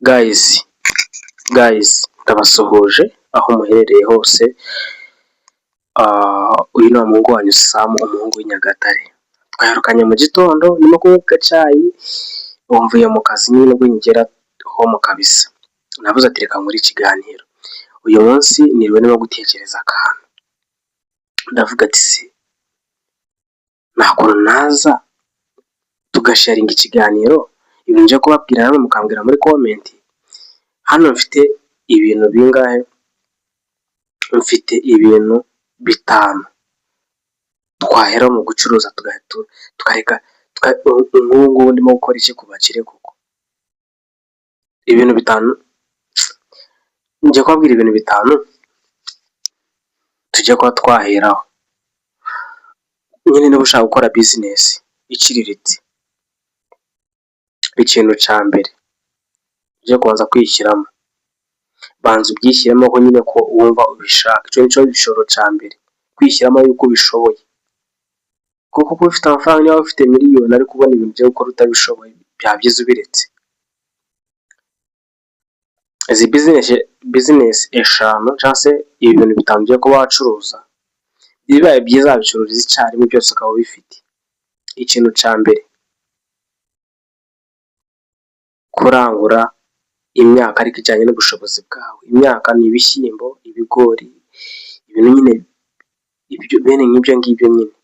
guys ndabasuhuje aho muherereye hose. Uyu ni umuhungu wanyu Sam, umuhungu w'Inyagatare. Twaherukanye mu gitondo ndimo kunywa icyayi, mvuye mu kazi nyine ubwo ngera home kabisa. Navuze ati reka nkore ikiganiro. Uyu munsi niriwe ndimo gutekereza akantu, ndavuga ati se nakora naza tugasharinga ikiganiro, ibintu nje kubabwira namwe mukambwira muri comment. Hano mfite ibintu bingahe? Mfite ibintu 5 twahera mu gucuruza tukareka nk'ubu ndimo gukora iki kubakire koko. Ibintu 5 nje kubabwira, ibintu 5 tujye kuba twaheraho. Nyine niba ushaka gukora business iciriritse, ikintu cya mbere uje kubanza kwishyiramo, banza ubyishyiramo ko nyine ko wumva ubishaka. Icyo nicyo gishoro cya mbere, kwishyiramo yuko ubishoboye. Kuko kuba ufite amafaranga, niba ufite miliyoni ariko ubona ibintu byo gukora utabishoboye, byabyiza ubiretse. Izi business 5 cyangwa se ibintu 5 byo kuba wacuruza, bibaye byiza wabicururiza icyarimwe byose ukaba ubifite. Ikintu cya mbere, kurangura imyaka ariko ijyanye n'ubushobozi bwawe. Imyaka ni ibishyimbo, ibigori, ibintu nyine ibyo bene nk'ibyo ngibyo nyine.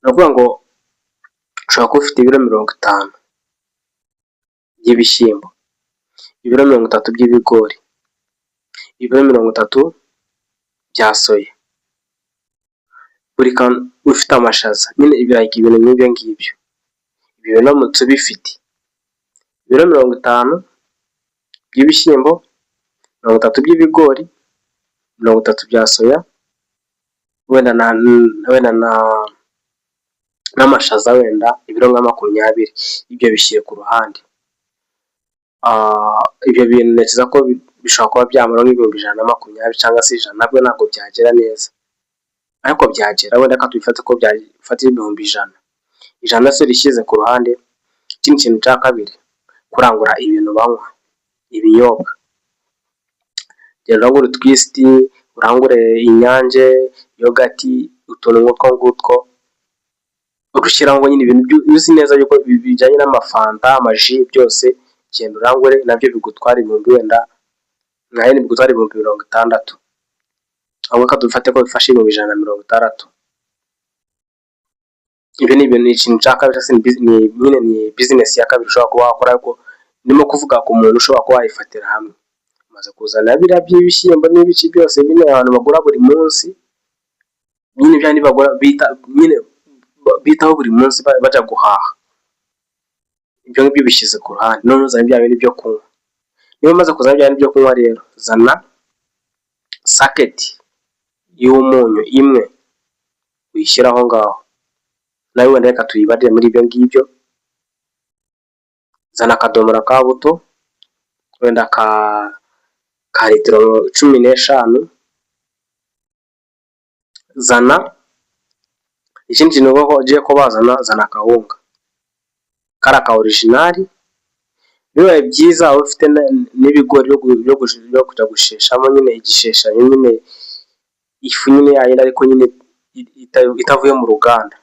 Navuga ngo ushobora kuba ufite ibiro 50 by'ibishyimbo, ibiro 30 by'ibigori, ibiro 30 bya soya, buri kantu ufite amashaza nyine, ibirayiki, ibintu nk'ibyo ngibyo. Ibyo biramutse ubifite, ibiro 50 by'ibishyimbo, 30 by'ibigori, 30 bya soya, wenda n'amashaza wenda ibiro nka 20. Ibyo bishyire ku ruhande. Ibyo bintu ntekereza ko bishobora kuba byamara nk'ibihumbi 120 cyangwa se 100, nabwo ntabwo byagera neza, ariko byagera wenda ko tubifata ko byafata ibihumbi 100 se rishyize ku ruhande. Ikindi kintu cya kabiri, kurangura ibintu banywa, ibinyobwa. Genda urangure twist, urangure inyange, yogati, utuntu nk'utwo ngutwo, urushyiraho ngo nyine ibintu uzi neza yuko bijyanye n'amafanta, amaji byose. Genda urangure, nabyo bigutwara ibihumbi wenda nayo bigutwara ibihumbi 60, ahubwo ko dufate ko bifashe ibihumbi 160. Ibi ni ibintu, ikintu cya kabiri ni business ya kabiri ushobora kuba wakora, ariko ndimo kuvuga ku muntu ushobora kuba wayifatira hamwe. Umaze kuzana biriya by'ibishyimbo n'ibiki byose bine abantu bagura buri munsi, nyine byandi bagura bitaho buri munsi bajya guhaha. Ibyo ngibyo bishyize ku ruhande. None uzana bya bindi byo kunywa. Niba umaze kuzana bya bindi byo kunywa rero, zana saketi y'umunyu imwe uyishyira aho ngaho, nawe wenda reka tuyibarire muri ibyo ngibyo. Zana akadomora ka buto wenda ka litiro 15. Zana ikindi kintu ugiye kubazana, zana akawunga kara ka original. Bibaye byiza aho ufite n'ibigori byo kujya gusheshamo nyine igishesha nyine, ifu nyine yayo ariko nyine itavuye mu ruganda,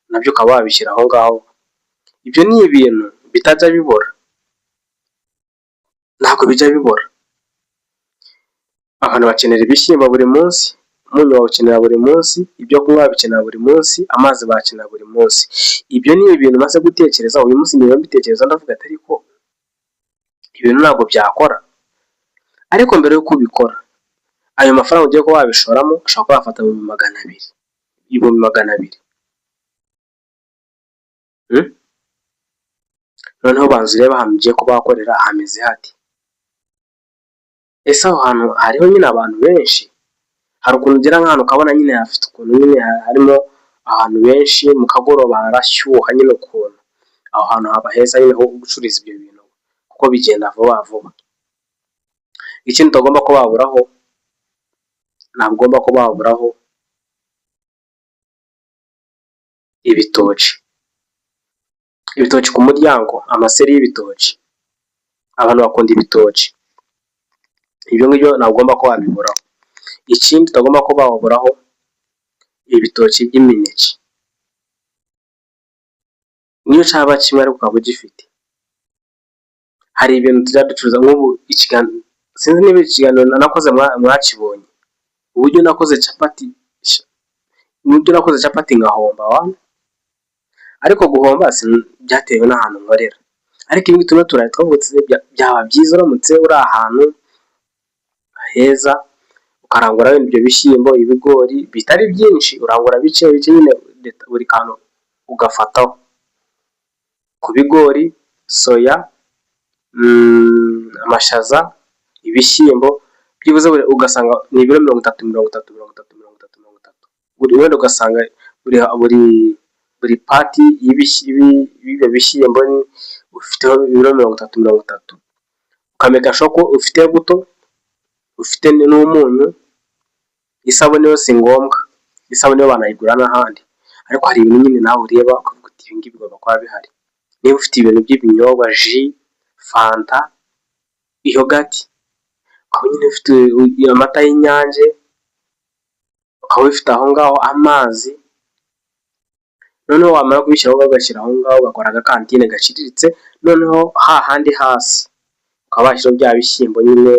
nabyo ukaba wabishyira aho ngaho. Ibyo ni ibintu bitajya bibora, ntabwo bijya bibora. Abantu bakenera ibishyimbo buri munsi, umunyu bawukenera buri munsi, ibyo kunywa babikenera buri munsi, amazi bakenera buri munsi. Ibyo ni ibintu maze gutekereza uyu munsi, niba mbitekereza ndavuga ati ariko ibintu ntabwo byakora. Ariko mbere yo kubikora, ayo mafaranga ugiye kuba wabishoramo ushobora kuba wafata ibihumbi 200. Noneho banza urebe ahantu ugiye kuba wakorera hameze hati. Ese aho hantu hariho nyine abantu benshi? Hari ukuntu ugera nk'ahantu ukabona nyine hafite ukuntu nyine harimo abantu benshi, mu kagoroba harashyuha nyine ukuntu. Aho hantu haba heza nyine ho gucururiza ibyo bintu, kuko bigenda vuba vuba. Ikindi utagomba kuba waburaho, ntabwo ugomba kuba waburaho ibitoki ku muryango, amaseri y'ibitoki. abantu bakunda ibitoki, ibyo ngibyo ntabwo ugomba ko wabiburaho. Ikindi utagomba kuba waburaho ibitoki by'imineke, niyo cyaba kimwe ariko ukaba ugifite. Hari ibintu tujya ducuruza nk'ubu sinzi niba ikiganiro nakoze mwakibonye, uburyo nakoze capati ngahomba ariko guhomba byatewe n'ahantu nkorera, ariko ibi turimo twavutse byaba byiza uramutse uri ahantu heza ukarangura ibyo bishyimbo, ibigori bitari byinshi, urangura bike bike nyine buri kantu ugafataho. Ku bigori, soya, amashaza, ibishyimbo, byibuze ugasanga ni ibiro 30 buri wenda ugasanga buri pati y'ibyo bishyimbo ufiteho ibiro 30 ukamenya ko ufite buto, ufite n'umunyu. Isabune yo si ngombwa, isabune yo banayigura n'ahandi, ariko hari ibintu nyine nawe ureba ukavuga uti ibi ngibi bigomba kuba bihari. Niba ufite ibintu by'ibinyobwa, ji, fanta, yogati, ukaba nyine ufite amata y'Inyange, ukaba ufite aho ngaho amazi, noneho wamara kubishyiraho ugashyira aho ngaho ugakora agakantine gaciriritse, noneho hahandi hasi ukaba washyiraho bya bishyimbo nyine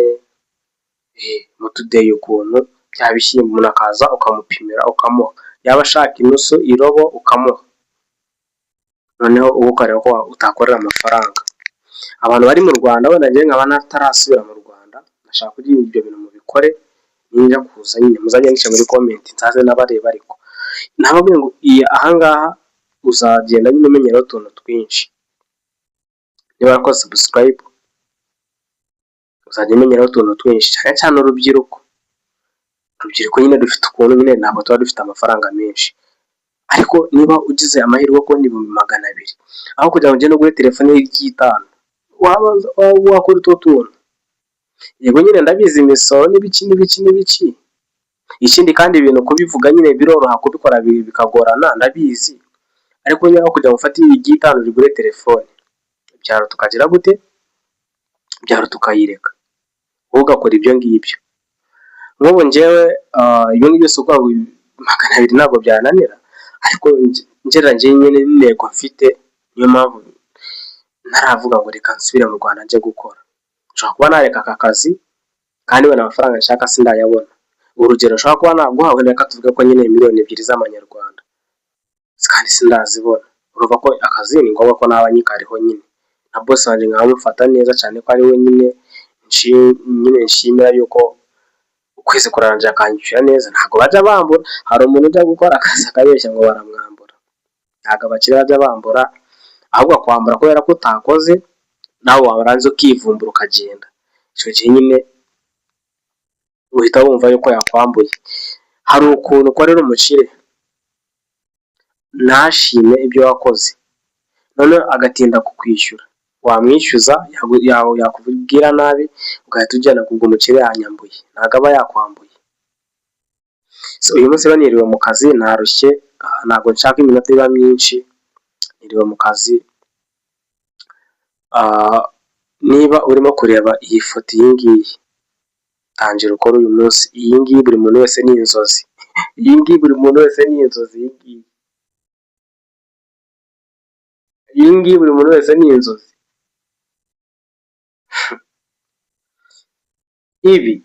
mu tudeyi ukuntu, bya bishyimbo umuntu akaza ukamupimira ukamuha, yaba ashaka inusu, irobo ukamuha, noneho uba ukareba ko utakorera amafaranga. Abantu bari mu Rwanda wenda njyewe nkaba natarasubira mu Rwanda, ndashaka kugira ibyo bintu mubikore, ninjya kuza nyine muzajya mwica muri komenti nzaze n'abareba, ariko nababwiye ngo ahangaha uzagenda nyine umenyeraho utuntu twinshi. Niba warakoze subscribe uzajya umenyeraho utuntu twinshi, cyane cyane urubyiruko nyine dufite ukuntu nyine ntabwo tuba dufite amafaranga menshi, ariko niba ugize amahirwe yo kubona 200,000 aho kugira ngo ugende ugure telefone y'50 wakora utwo tuntu. Yego nyine ndabizi imisoro n'ibiki, ikindi kandi ibintu kubivuga nyine biroroha, kubikora bikagorana ndabizi, ariko nyine aho kugira ngo ufate 50 ugure telefone, byaro tukagira gute, byaro tukayireka, wowe ugakora ibyo ngibyo. Nk'ubu njyewe ibyo ngibyo si ukuvuga ngo 200 ntabwo byananira, ariko ngereranyije nyine n'intego mfite, niyo mpamvu ntaravuga ngo reka nsubire mu Rwanda njye gukora. Nshobora kuba nareka aka kazi kandi wenda amafaranga nshaka sindayabona. Urugero nshobora kuba naguha wenda reka tuvuge ko nyine 2,000,000 z'amanyarwanda kandi sindazibona, urumva ko akazi ni ngombwa ko naba nyikariho nyine, na boss wanjye nkamufata neza cyane ko ari we nyine nshimira yuko ukwezi kurangira akanyishyura neza. Ntabwo bajya bambura, hari umuntu ujya gukora akazi akabeshya ngo baramwambura, ntabwo abakire bajya bambura, ahubwo akwambura kubera ko utakoze, nawe warangiza ukivumbura ukagenda, icyo gihe nyine uhita wumva yuko yakwambuye. Hari ukuntu ukorera umukire ntashime ibyo wakoze, noneho agatinda kukwishyura, wamwishyuza yakubwira nabi ugahita ujyana kubwo umukire yanyambuye, ntabwo aba yakwambuye. Uyu munsi niriwe mu kazi narushye, ntabwo nshaka iminota iba myinshi, niriwe mu kazi. Niba urimo kureba iyi foto iyi ngiyi, tangira ukora uyu munsi. Iyi ngiyi buri muntu wese ni inzozi, iyi ngiyi buri muntu wese ni inzozi, iyi ngiyi buri muntu wese ni inzozi. Ibi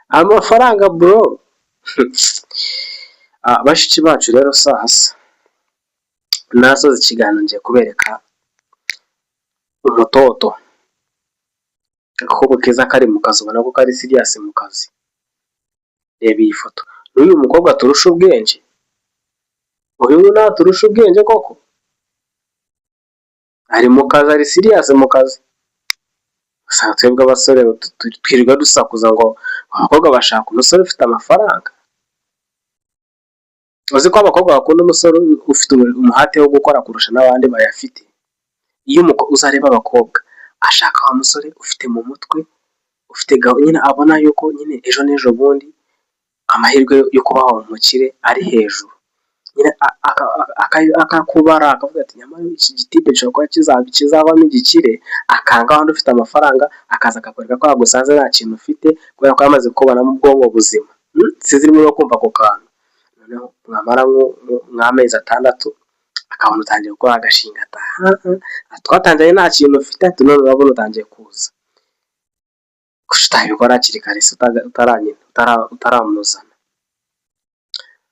amafaranga bro. Bashiki bacu rero sasa nasoza ikiganiro ngiye kubereka umutoto, agakobwa keza kari mu kazi, ubona ko kari serious mu kazi. Reba iyi foto, n'uyu mukobwa turusha ubwenge, uyu turusha ubwenge koko, ari mu kazi, ari serious mu kazi. Usanga twebwe abasore twirirwa dusakuza ngo abakobwa bashaka umusore ufite amafaranga. Uzi ko abakobwa bakunda umusore ufite umuhate wo gukora kurusha n'abandi bayafite. Iyo uzareba abakobwa ashaka wa musore ufite mu mutwe, ufite nyine abona yuko nyine ejo n'ejo bundi amahirwe yo kubaho umukire ari hejuru. nyine akakubara akavuga ati nyamara iki gitipe gishobora kuba kizavamo igikire, akanga wandi ufite amafaranga akaza akakwereka ko yagusanze nta kintu ufite kubera ko yamaze kubonamo ubwonko buzima. Sizirimo no kumva ako kantu, noneho mwamara nk'amezi 6 akabona utangiye gukora agashinga twatangiye nta kintu ufite, ati none urabona utangiye kuza, kuki utabikora hakiri kare utaramuzana.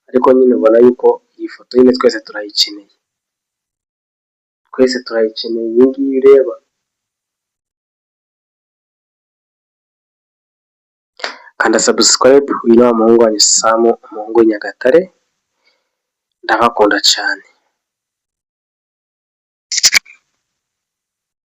Ariko nyine ubona yuko iyi foto nyine twese turayikeneye, iyi ngiyi ureba. Kanda subscribe, uyu ni wa muhungu wanyu Sam, umuhungu w'i Nyagatare, ndabakunda cyane.